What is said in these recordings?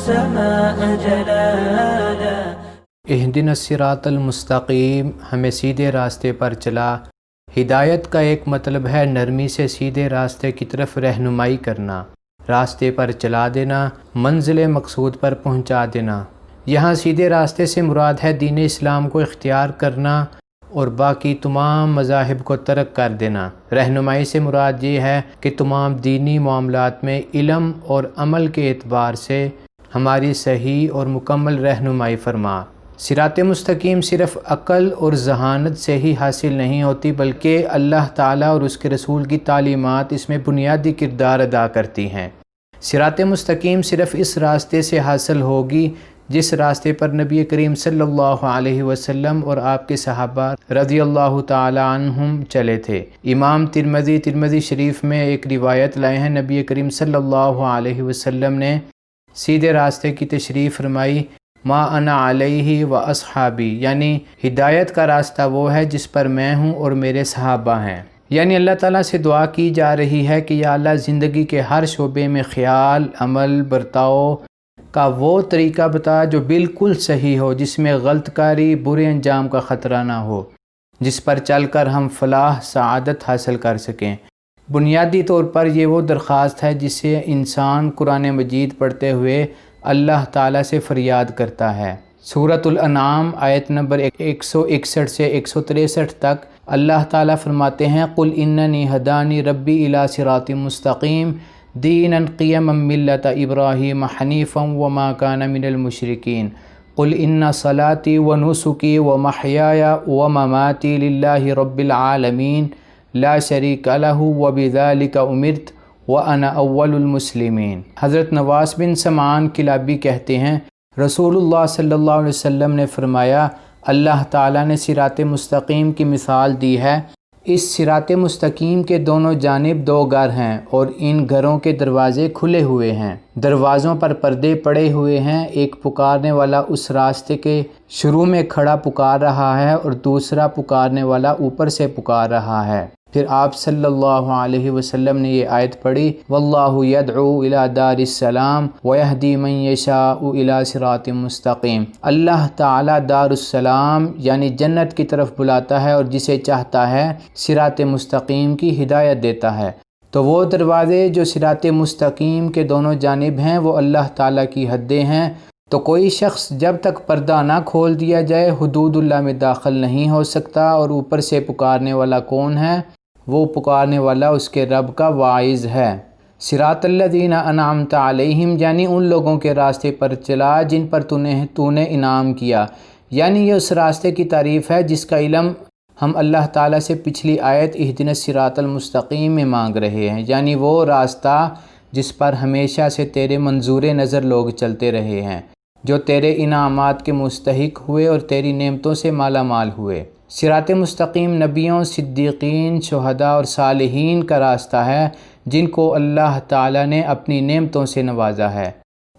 السماء جلالا. اہدنا الصراط المستقیم، ہمیں سیدھے راستے پر چلا. ہدایت کا ایک مطلب ہے نرمی سے سیدھے راستے کی طرف رہنمائی کرنا، راستے پر چلا دینا، منزل مقصود پر پہنچا دینا. یہاں سیدھے راستے سے مراد ہے دین اسلام کو اختیار کرنا اور باقی تمام مذاہب کو ترک کر دینا. رہنمائی سے مراد یہ ہے کہ تمام دینی معاملات میں علم اور عمل کے اعتبار سے ہماری صحیح اور مکمل رہنمائی فرما. صراط مستقیم صرف عقل اور ذہانت سے ہی حاصل نہیں ہوتی، بلکہ اللہ تعالیٰ اور اس کے رسول کی تعلیمات اس میں بنیادی کردار ادا کرتی ہیں. صراط مستقیم صرف اس راستے سے حاصل ہوگی جس راستے پر نبی کریم صلی اللہ علیہ وسلم اور آپ کے صحابہ رضی اللہ تعالی عنہم چلے تھے. امام ترمذی شریف میں ایک روایت لائے ہیں، نبی کریم صلی اللہ علیہ وسلم نے سیدھے راستے کی تشریح فرمائی، ما انا علیہ و اصحابی، یعنی ہدایت کا راستہ وہ ہے جس پر میں ہوں اور میرے صحابہ ہیں. یعنی اللہ تعالیٰ سے دعا کی جا رہی ہے کہ یا اللہ زندگی کے ہر شعبے میں خیال، عمل، برتاؤ کا وہ طریقہ بتا جو بالکل صحیح ہو، جس میں غلط کاری، برے انجام کا خطرہ نہ ہو، جس پر چل کر ہم فلاح، سعادت حاصل کر سکیں. بنیادی طور پر یہ وہ درخواست ہے جسے انسان قرآن مجید پڑھتے ہوئے اللہ تعالیٰ سے فریاد کرتا ہے. سورۃ الانعام آیت نمبر 161 سے 163 تک اللہ تعالیٰ فرماتے ہیں، قل اننی ہدانی ربی الی صراط مستقیم دینا قیما ملۃ ابراہیم حنیفا وما کان من المشرکین قل ان صلاتی ونسکی ومحیای ومماتی للہ رب العالمین لا شریک لہ وبذلک امرت وَأَنَا أَوَّلُ الْمُسْلِمِينَ. حضرت نواس بن سمعان کلابی کہتے ہیں، رسول اللہ صلی اللہ علیہ وسلم نے فرمایا، اللہ تعالیٰ نے صراط مستقیم کی مثال دی ہے. اس صراط مستقیم کے دونوں جانب دو گھر ہیں اور ان گھروں کے دروازے کھلے ہوئے ہیں، دروازوں پر پردے پڑے ہوئے ہیں. ایک پکارنے والا اس راستے کے شروع میں کھڑا پکار رہا ہے اور دوسرا پکارنے والا اوپر سے پکار رہا ہے. پھر آپ صلی اللہ علیہ وسلم نے یہ آیت پڑھی، واللہ یدعو الی دار السلام ویہدی من یشاء الی صراط مستقیم. اللہ تعالیٰ دار السلام یعنی جنت کی طرف بلاتا ہے اور جسے چاہتا ہے صراط مستقیم کی ہدایت دیتا ہے. تو وہ دروازے جو صراط مستقیم کے دونوں جانب ہیں وہ اللہ تعالیٰ کی حدیں ہیں. تو کوئی شخص جب تک پردہ نہ کھول دیا جائے حدود اللہ میں داخل نہیں ہو سکتا. اور اوپر سے پکارنے والا کون ہے؟ وہ پکارنے والا اس کے رب کا واعظ ہے. صراط الذین انعمت علیہم یعنی ان لوگوں کے راستے پر چلا جن پر تو نے انعام کیا. یعنی یہ اس راستے کی تعریف ہے جس کا علم ہم اللہ تعالیٰ سے پچھلی آیت اہدنا الصراط المستقیم میں مانگ رہے ہیں، یعنی وہ راستہ جس پر ہمیشہ سے تیرے منظور نظر لوگ چلتے رہے ہیں، جو تیرے انعامات کے مستحق ہوئے اور تیری نعمتوں سے مالا مال ہوئے. صراط مستقیم نبیوں، صدیقین، شہداء اور صالحین کا راستہ ہے جن کو اللہ تعالیٰ نے اپنی نعمتوں سے نوازا ہے.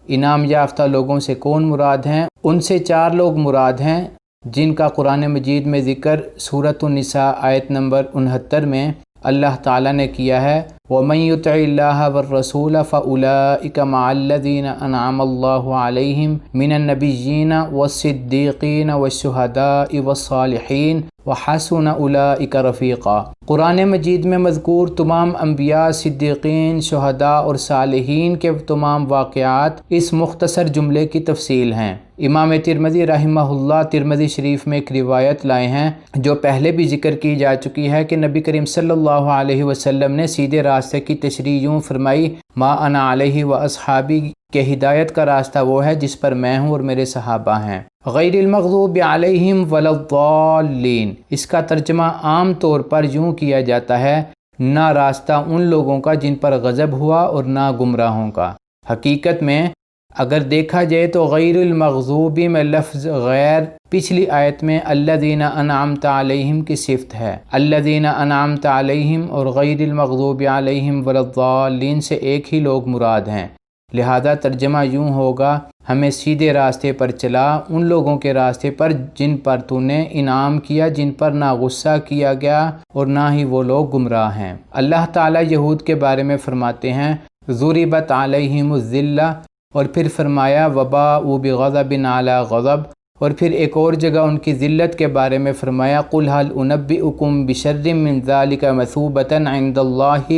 انعام یافتہ لوگوں سے کون مراد ہیں؟ ان سے 4 لوگ مراد ہیں جن کا قرآن مجید میں ذکر سورۃ النساء آیت نمبر 69 میں اللہ تعالیٰ نے کیا ہے، وَمَن يُطِعِ اللَّهَ وَالرَّسُولَ فَأُولَٰئِكَ مَعَ الَّذِينَ أَنْعَمَ اللَّهُ عَلَيْهِمْ مِنَ النَّبِيِّينَ وَالصِّدِّيقِينَ وَالشُّهَدَاءِ وَالصَّالِحِينَ وَحَسُنَ أُولَٰئِكَ رَفِيقًا. قرآن مجید میں مذکور تمام انبیاء، صدیقین، شہداء اور صالحین کے تمام واقعات اس مختصر جملے کی تفصیل ہیں. امام ترمذی رحمہ اللہ ترمذی شریف میں ایک روایت لائے ہیں جو پہلے بھی ذکر کی جا چکی ہے کہ نبی کریم صلی اللہ علیہ وسلم نے سیدھے راستے کی تشریح یوں فرمائی، ما انا علیہ و اصحابی، کہ ہدایت کا راستہ وہ ہے جس پر میں ہوں اور میرے صحابہ ہیں. غیر المغضوب علیہم ولا الضالین، اس کا ترجمہ عام طور پر یوں کیا جاتا ہے، نہ راستہ ان لوگوں کا جن پر غضب ہوا اور نہ گمراہوں کا. حقیقت میں اگر دیکھا جائے تو غیر المغضوبی میں لفظ غیر پچھلی آیت میں الذین انعمت علیہم کی صفت ہے. الذین انعمت علیہم اور غیر المغضوب علیہم ولا الضالین سے ایک ہی لوگ مراد ہیں. لہذا ترجمہ یوں ہوگا، ہمیں سیدھے راستے پر چلا، ان لوگوں کے راستے پر جن پر تو نے انعام کیا، جن پر نہ غصہ کیا گیا اور نہ ہی وہ لوگ گمراہ ہیں. اللہ تعالیٰ یہود کے بارے میں فرماتے ہیں، ضربت علیہم الذلہ، اور پھر فرمایا وباءوا بغضب علی غضب، اور پھر ایک اور جگہ ان کی ذلت کے بارے میں فرمایا قل هل انبئکم بشر من ذلک مثوبۃ عند اللہ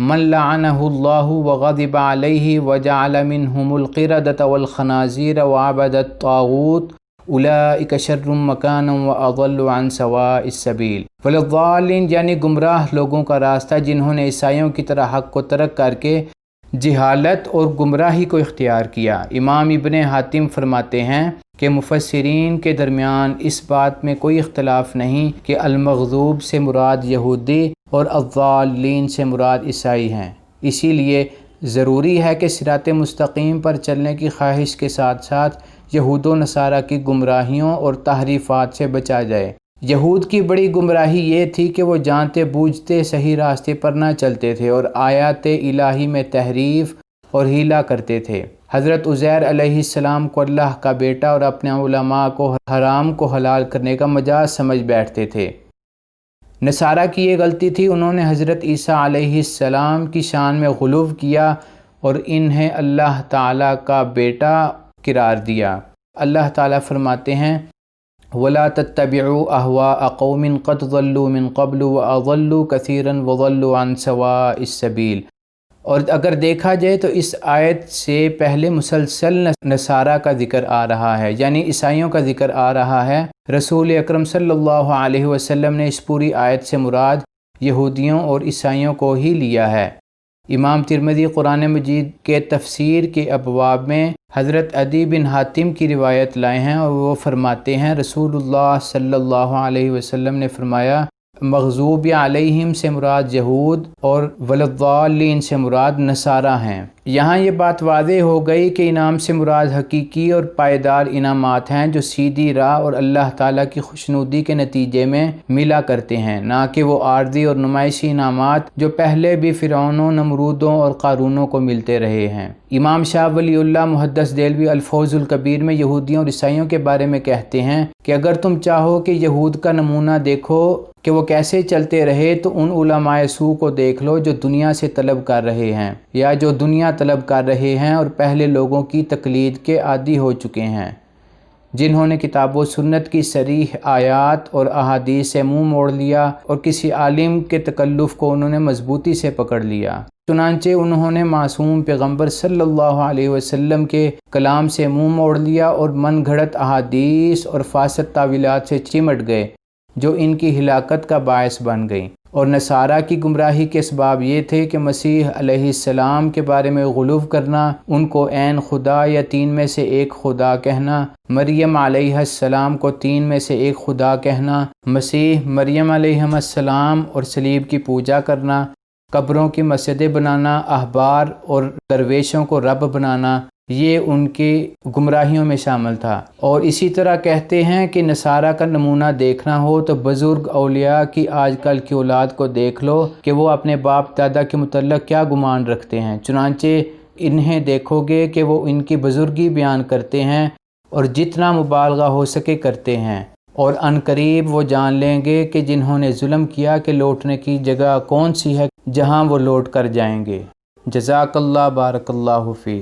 من لعنہ اللہ وغضب علیہ وجعل منهم القردۃ والخنازیر وعبد الطاغوت اولئک شر مکانا واضل عن سواء السبیل والضالین، یعنی گمراہ لوگوں کا راستہ جنہوں نے عیسائیوں کی طرح حق کو ترک کر کے جہالت اور گمراہی کو اختیار کیا۔ امام ابن حاتم فرماتے ہیں کہ مفسرین کے درمیان اس بات میں کوئی اختلاف نہیں کہ المغضوب سے مراد یہودی اور الضالین سے مراد عیسائی ہیں۔ اسی لیے ضروری ہے کہ صراط مستقیم پر چلنے کی خواہش کے ساتھ ساتھ یہود و نصارہ کی گمراہیوں اور تحریفات سے بچا جائے۔ یہود کی بڑی گمراہی یہ تھی کہ وہ جانتے بوجھتے صحیح راستے پر نہ چلتے تھے اور آیات الہی میں تحریف اور ہیلا کرتے تھے۔ حضرت عزیر علیہ السلام کو اللہ کا بیٹا اور اپنے علماء کو حرام کو حلال کرنے کا مجاز سمجھ بیٹھتے تھے۔ نصارہ کی یہ غلطی تھی، انہوں نے حضرت عیسیٰ علیہ السلام کی شان میں غلو کیا اور انہیں اللہ تعالیٰ کا بیٹا قرار دیا۔ اللہ تعالیٰ فرماتے ہیں وَلَا تَتَّبِعُوا أَهْوَاءَ قَوْمٍ قَدْ ضَلُّوا مِن قَبْلُ وَأَضَلُّوا كَثِيرًا وَضَلُّوا عَن سَوَاءِ السَّبِيلِ۔ اور اگر دیکھا جائے تو اس آیت سے پہلے مسلسل نصارہ کا ذکر آ رہا ہے، یعنی عیسائیوں کا ذکر آ رہا ہے۔ رسول اکرم صلی اللہ علیہ وسلم نے اس پوری آیت سے مراد یہودیوں اور عیسائیوں کو ہی لیا ہے۔ امام ترمذی قرآن مجید کے تفسیر کے ابواب میں حضرت عدی بن حاتم کی روایت لائے ہیں اور وہ فرماتے ہیں رسول اللہ صلی اللہ علیہ وسلم نے فرمایا مغضوب علیہم سے مراد یہود اور والضالین سے مراد نصارہ ہیں۔ یہاں یہ بات واضح ہو گئی کہ انعام سے مراد حقیقی اور پائیدار انعامات ہیں جو سیدھی راہ اور اللہ تعالیٰ کی خوشنودی کے نتیجے میں ملا کرتے ہیں، نہ کہ وہ عارضی اور نمائشی انعامات جو پہلے بھی فرعونوں، نمرودوں اور قارونوں کو ملتے رہے ہیں۔ امام شاہ ولی اللہ محدث دہلوی الفوز الکبیر میں یہودیوں اور عیسائیوں کے بارے میں کہتے ہیں کہ اگر تم چاہو کہ یہود کا نمونہ دیکھو کہ وہ کیسے چلتے رہے تو ان علماء سو کو دیکھ لو جو دنیا سے طلب کر رہے ہیں یا جو دنیا طلب کر رہے ہیں اور پہلے لوگوں کی تقلید کے عادی ہو چکے ہیں، جنہوں نے کتاب و سنت کی صریح آیات اور احادیث سے منہ موڑ لیا اور کسی عالم کے تکلف کو انہوں نے مضبوطی سے پکڑ لیا۔ چنانچہ انہوں نے معصوم پیغمبر صلی اللہ علیہ وسلم کے کلام سے منہ موڑ لیا اور من گھڑت احادیث اور فاسد تعویلات سے چمٹ گئے جو ان کی ہلاکت کا باعث بن گئی۔ اور نصارہ کی گمراہی کے اسباب یہ تھے کہ مسیح علیہ السلام کے بارے میں غلو کرنا، ان کو عین خدا یا تین میں سے ایک خدا کہنا، مریم علیہ السلام کو تین میں سے ایک خدا کہنا، مسیح مریم علیہ السلام اور صلیب کی پوجا کرنا، قبروں کی مسجدیں بنانا، احبار اور درویشوں کو رب بنانا، یہ ان کی گمراہیوں میں شامل تھا۔ اور اسی طرح کہتے ہیں کہ نصارہ کا نمونہ دیکھنا ہو تو بزرگ اولیاء کی آج کل کی اولاد کو دیکھ لو کہ وہ اپنے باپ دادا کے متعلق کیا گمان رکھتے ہیں، چنانچہ انہیں دیکھو گے کہ وہ ان کی بزرگی بیان کرتے ہیں اور جتنا مبالغہ ہو سکے کرتے ہیں، اور ان قریب وہ جان لیں گے کہ جنہوں نے ظلم کیا کہ لوٹنے کی جگہ کون سی ہے جہاں وہ لوٹ کر جائیں گے۔ جزاک اللہ، بارک اللہ فیک۔